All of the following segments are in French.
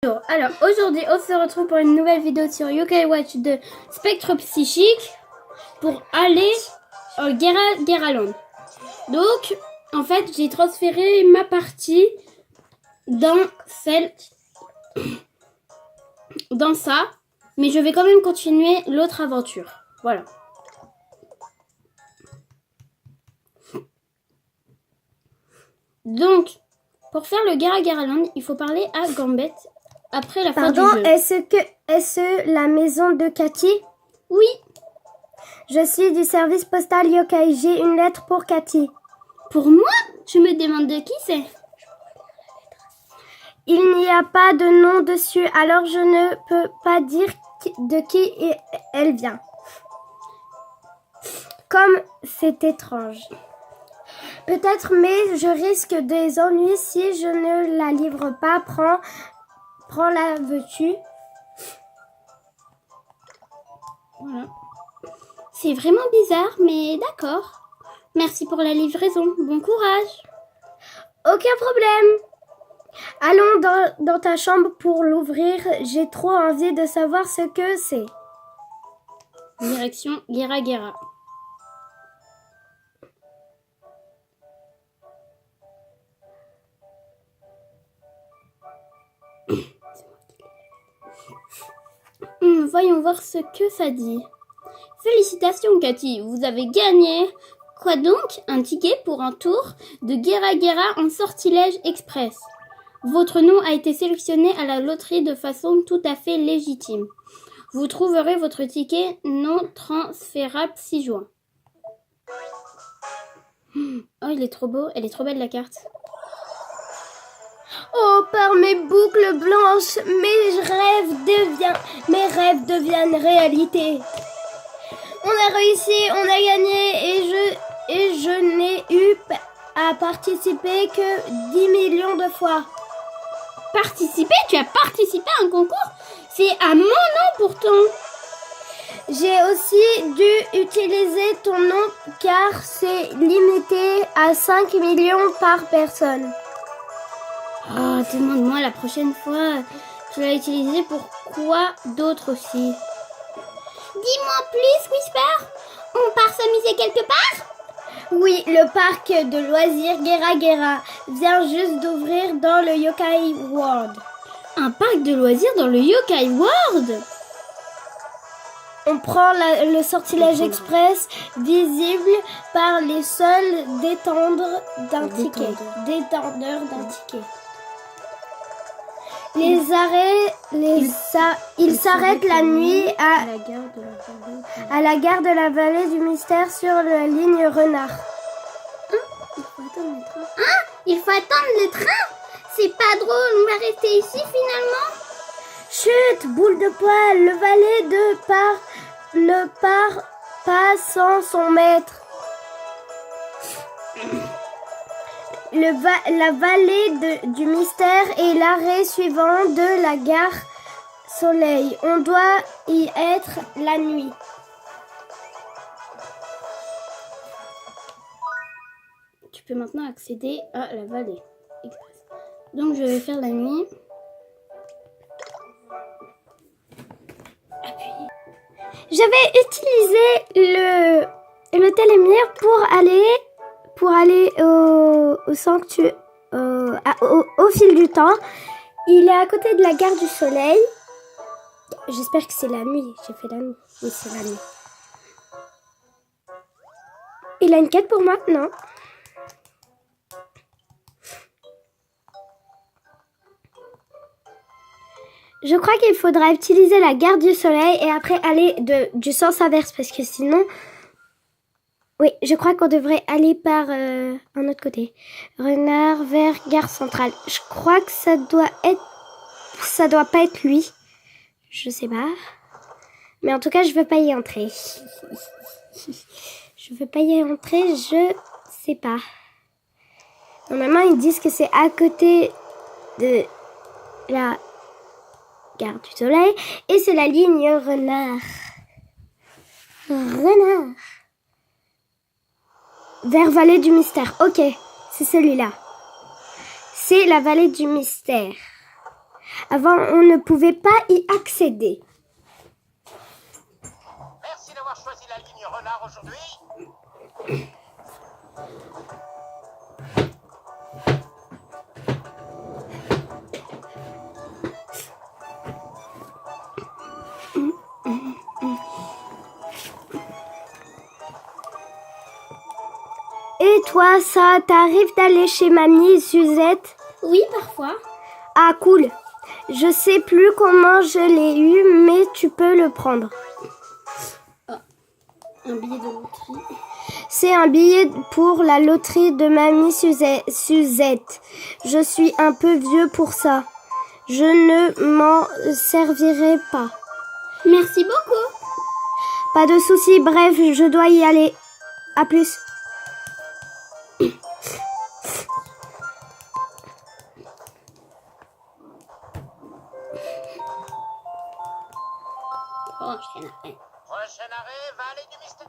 Bonjour, alors aujourd'hui on se retrouve pour une nouvelle vidéo sur Yokai Watch de Spectre Psychique pour aller au Geraland. Donc en fait j'ai transféré ma partie dans ça, mais je vais quand même continuer l'autre aventure. Voilà. Donc pour faire le Geraland, il faut parler à Gambette. Après la fin du jeu. Est-ce la maison de Cathy? Oui. Je suis du service postal Yokai. J'ai une lettre pour Cathy. Pour moi? Je me demande de qui c'est. Il n'y a pas de nom dessus, alors je ne peux pas dire de qui elle vient. Comme c'est étrange. Peut-être, mais je risque des ennuis si je ne la livre pas. Prends-la, veux-tu? Voilà. C'est vraiment bizarre, mais d'accord. Merci pour la livraison. Bon courage. Aucun problème. Allons dans ta chambre pour l'ouvrir. J'ai trop envie de savoir ce que c'est. Direction Gera. Voyons voir ce que ça dit. Félicitations Cathy, vous avez gagné. Quoi donc? Un ticket pour un tour de Gera en sortilège express. Votre nom a été sélectionné à la loterie de façon tout à fait légitime. Vous trouverez votre ticket non transférable 6 juin. Oh, il est trop beau. Elle est trop belle la carte. Oh, par mes boucles blanches, mes rêves deviennent réalité. On a réussi, on a gagné et je n'ai eu à participer que 10 millions de fois. Participer? Tu as participé à un concours? C'est à mon nom pourtant. J'ai aussi dû utiliser ton nom car c'est limité à 5 millions par personne. Oh, demande-moi la prochaine fois. Tu l'as utilisé pour quoi d'autre aussi? Dis-moi plus, Whisper. On part s'amuser quelque part? Oui, le parc de loisirs Gera vient juste d'ouvrir dans le Yokai World. Un parc de loisirs dans le Yokai World? On prend le sortilège express visible par les seuls détendeurs d'un ticket. Il s'arrête la nuit à la gare de la vallée du mystère sur la ligne Renard. Il faut attendre le train? C'est pas drôle, on va rester ici finalement? Chut, boule de poil, le valet ne part pas sans son maître. La vallée du mystère est l'arrêt suivant de la gare Soleil. On doit y être la nuit. Tu peux maintenant accéder à la vallée express. Donc je vais faire la nuit. Appuie. J'avais utilisé le télémire pour aller au sanctuaire, au fil du temps. Il est à côté de la gare du Soleil. J'espère que c'est la nuit. J'ai fait la nuit. Oui, c'est la nuit. Il a une quête pour moi? Non. Je crois qu'il faudra utiliser la gare du Soleil et après aller du sens inverse parce que sinon... Oui, je crois qu'on devrait aller par un autre côté. Renard vers gare centrale. Je crois que ça doit pas être lui. Je sais pas. Mais en tout cas, je veux pas y entrer. Je sais pas. Normalement, ils disent que c'est à côté de la gare du Soleil et c'est la ligne Renard. Vers Vallée du Mystère. Ok, c'est celui-là. C'est la Vallée du Mystère. Avant, on ne pouvait pas y accéder. Merci d'avoir choisi la ligne Renard aujourd'hui. Et toi, ça t'arrive d'aller chez mamie Suzette? Oui, parfois. Ah, cool. Je sais plus comment je l'ai eu, mais tu peux le prendre. Un billet de loterie. C'est un billet pour la loterie de mamie Suzette. Je suis un peu vieux pour ça. Je ne m'en servirai pas. Merci beaucoup. Pas de souci, bref, je dois y aller. À plus. Prochain arrêt. Prochain arrêt, Vallée du Mystère.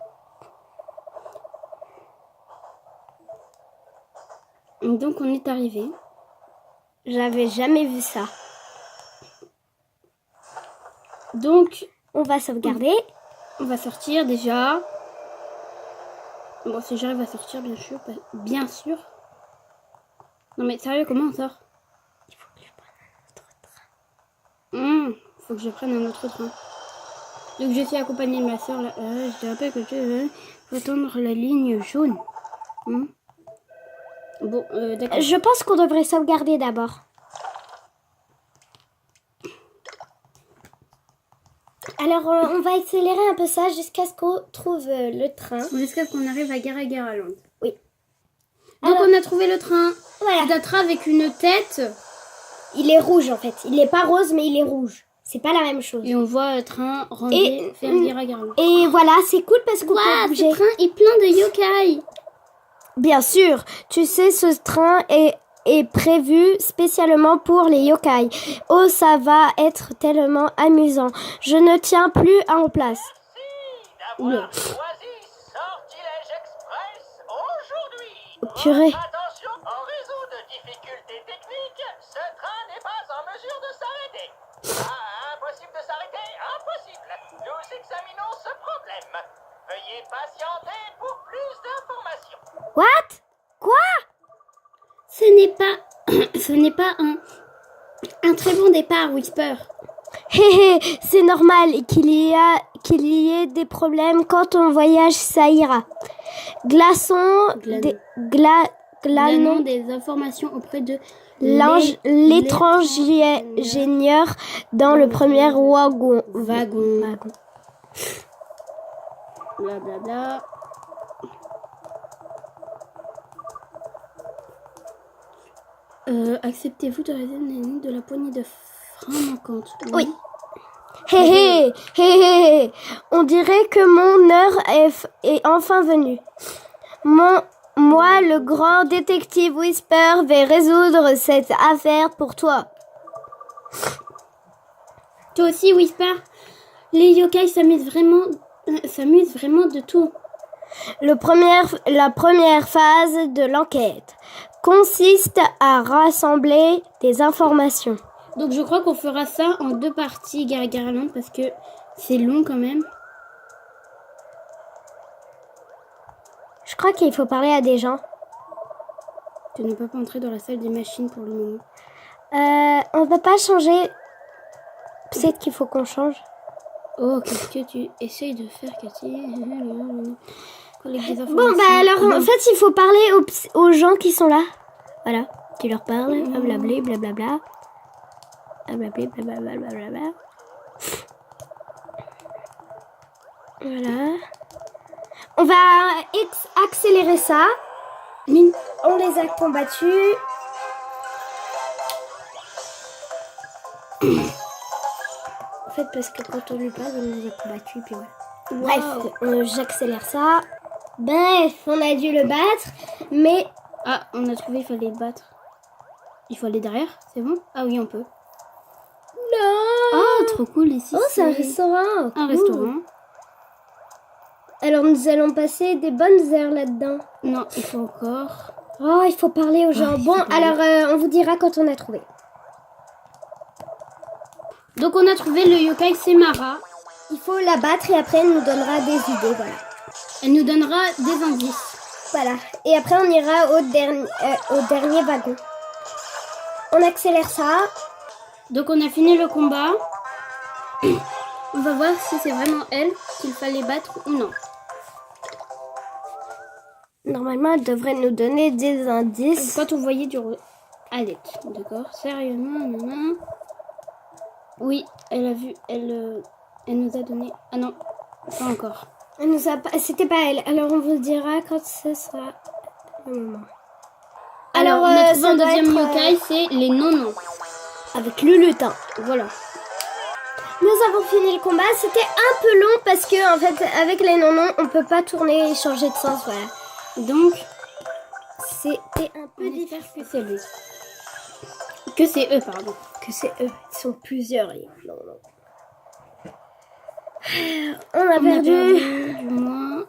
Donc on est arrivé. J'avais jamais vu ça. Donc On va sauvegarder. on va sortir déjà. Bon, si j'arrive à sortir, bien sûr. Bien sûr. Non mais sérieux, comment on sort? Il faut que je prenne un autre train. Faut que je prenne un autre train. Donc je suis accompagnée de ma soeur. Je te rappelle que tu faut attendre la ligne jaune. Bon, d'accord. Je pense qu'on devrait sauvegarder d'abord. Alors, on va accélérer un peu ça jusqu'à ce qu'on trouve le train. Jusqu'à ce qu'on arrive à Gara-Gara-Land. Oui. Donc Alors- on a trouvé le train. Voilà. C'est un train avec une tête. Il est rouge en fait. Il n'est pas rose, mais il est rouge. C'est pas la même chose. Et on voit le train Et- rangé vers Gara-Gara-Land. Et voilà, c'est cool parce qu'on peut Waouh, bouger. ce train est plein de yokai. Bien sûr, tu sais, ce train est prévu spécialement pour les yokai. Oh, ça va être tellement amusant. Je ne tiens plus en place. Merci d'avoir choisi Sortilège Express aujourd'hui. Oh, purée. Votre attention, en raison de difficultés techniques, ce train n'est pas en mesure de s'arrêter. Ah, impossible de s'arrêter, impossible. Nous examinons ce problème. Veuillez patienter pour plus d'informations. What? Quoi? Ce n'est pas, ce n'est pas un très bon départ, Whisper. Hé hé, c'est normal qu'il y ait des problèmes quand on voyage, ça ira. Glaçons, Glanons des informations auprès de l'étrange ingénieur dans le premier wagon. wagon. Blablabla. Acceptez-vous de réserver de la poignée de frein manquante? Oui. Hé hé, hé hé, on dirait que mon heure est enfin venue. Moi, le grand détective Whisper, vais résoudre cette affaire pour toi. Toi aussi, Whisper. Les yokai s'amusent vraiment de tout. La première phase de l'enquête consiste à rassembler des informations. Donc je crois qu'on fera ça en 2 parties, Gara-Gara-Land, parce que c'est long quand même. Je crois qu'il faut parler à des gens. Tu ne peux pas entrer dans la salle des machines pour le moment. On peut pas changer. Peut-être qu'il faut qu'on change. Oh, qu'est-ce que tu essayes de faire, Cathy? Collecte des Bon, informations. bah alors, en fait, il faut parler aux gens qui sont là. Voilà, tu leur parles, blablabla, blablabla. Blablabla, blablabla. Voilà. On va accélérer ça. On les a combattus. En fait, parce que quand on lui parle, on les a combattus, puis voilà. Bref, j'accélère ça. Bref, on a dû le battre, mais... Ah, on a trouvé, il fallait le battre. Il faut aller derrière, c'est bon? Ah oui, on peut. Non! Ah, trop cool ici. Oh, c'est un restaurant. Un Cool. restaurant. Alors, nous allons passer des bonnes heures là-dedans. Non, il faut encore. Oh, il faut parler aux gens. il Bon, faut parler. alors, on vous dira quand on a trouvé. Donc on a trouvé le yokai, c'est Mara. Il faut la battre et après elle nous donnera des idées, voilà. Elle nous donnera des indices. Voilà. Et après on ira au dernier wagon. On accélère ça. Donc on a fini le combat. On va voir si c'est vraiment elle qu'il fallait battre ou non. Normalement, elle devrait nous donner des indices. Quand on voyait du... Allez, d'accord. Sérieusement, non. Oui, elle a vu, elle nous a donné... Ah non, pas encore. Elle nous a pas... C'était pas elle. Alors on vous dira quand ce sera le moment. Alors, on a trouvé ça un doit deuxième être, yokai, c'est les non-non. avec Lulutin. Voilà. Nous avons fini le combat. C'était un peu long parce que en fait, avec les non-non, on peut pas tourner et changer de sens. Voilà. Donc, C'était un peu on difficile. espère que c'est lui. Que c'est eux, pardon. Que c'est eux. Ils sont plusieurs. Les non-non. On a perdu. Du moins...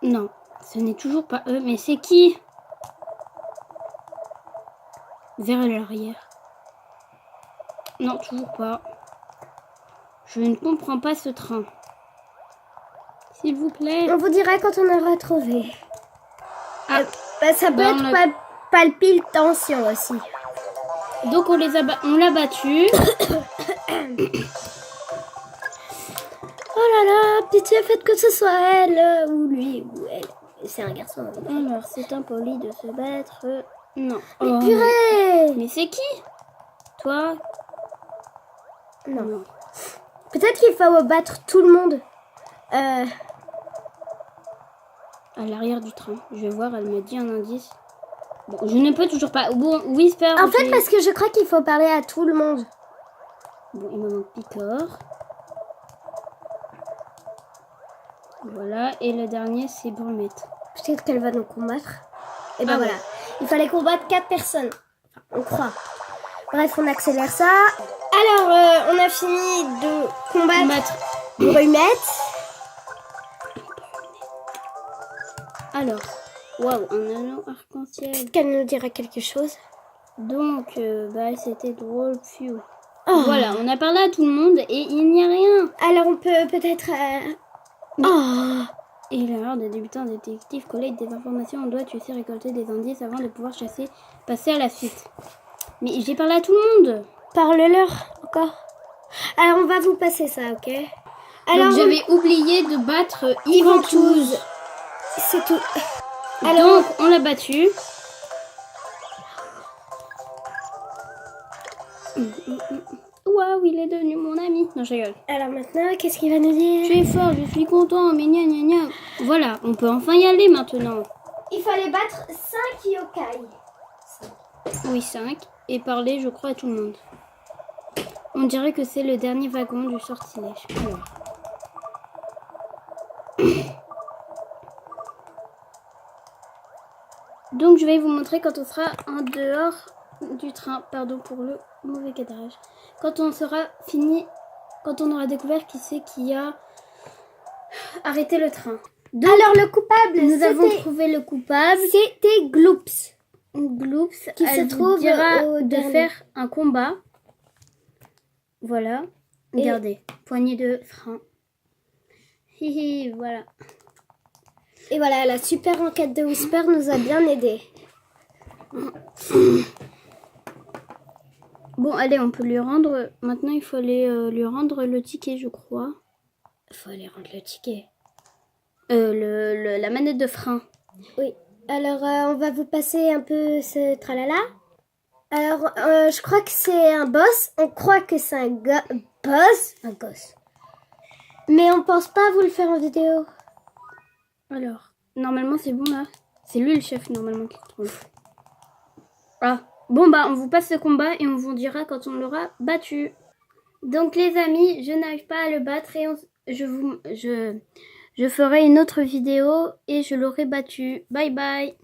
Non, ce n'est toujours pas eux, mais c'est qui? Vers l'arrière. Non, toujours pas. Je ne comprends pas ce train. S'il vous plaît. On vous dira quand on aura trouvé. Ah. Ça peut Ben, être palpitation aussi. Donc on l'a battu. Oh là là, pitié, faites que ce soit elle ou lui ou elle. C'est un garçon. Alors, c'est impoli de se battre. Non. Mais Oh, purée! mais c'est qui? Toi? Non. Peut-être qu'il faut battre tout le monde. À l'arrière du train. Je vais voir, elle me dit un indice. Bon, je ne peux toujours pas. Bon, Whisper. En fait, parce que je crois qu'il faut parler à tout le monde. Bon, il me manque Picor. Voilà, et le dernier, c'est Brumette. Peut-être qu'elle va nous combattre. Et ben Ah voilà. ouais. Il fallait combattre 4 personnes. Enfin, on croit. Bref, on accélère ça. Alors, on a fini de combattre Brumette. Alors, waouh, un anneau arc-en-ciel. Peut-être qu'elle nous dira quelque chose. Donc, c'était drôle. Pfiou. Oh. Voilà, on a parlé à tout le monde et il n'y a rien. Alors, on peut peut-être... Oh. Et l'erreur de débutant détective collecte des informations. On doit, tu sais, récolter des indices avant de pouvoir passer à la suite. Mais j'ai parlé à tout le monde. Parle-leur encore. Alors, on va vous passer ça, ok? Alors, donc, j'avais oublié de battre Iventouz. C'est tout. Alors, donc, on l'a battu. Waouh, il est devenu mon ami. Non, je rigole. alors maintenant, qu'est-ce qu'il va nous dire? Je suis fort, je suis content, mais gna gna gna. Voilà, on peut enfin y aller maintenant. Il fallait battre 5 yokai. Oui, 5. Et parler, je crois, à tout le monde. On dirait que c'est le dernier wagon du sortilège. Alors. Donc, je vais vous montrer quand on sera en dehors du train. Pardon pour le mauvais cadrage. Quand on sera fini, quand on aura découvert qui c'est qui a arrêté le train. Donc, alors, le coupable, nous avons trouvé le coupable. C'était Gloops. Gloops, Qui elle se vous trouve dira au de dernier. faire un combat. Voilà. Et- Regardez, poignée de frein. Hihi, voilà. Et voilà, la super enquête de Whisper nous a bien aidés. Bon, allez, on peut lui rendre... Maintenant, il faut aller lui rendre le ticket, je crois. Il faut aller rendre le ticket. La manette de frein. Oui. Alors, on va vous passer un peu ce tralala. Alors, je crois que c'est un boss. On croit que c'est un boss. Un gosse. Mais on pense pas vous le faire en vidéo. Alors, normalement, c'est bon, là. C'est lui, le chef, normalement, qui se trouve. Ah, bon, bah, on vous passe ce combat et on vous dira quand on l'aura battu. Donc, les amis, je n'arrive pas à le battre et je ferai une autre vidéo et je l'aurai battu. Bye bye.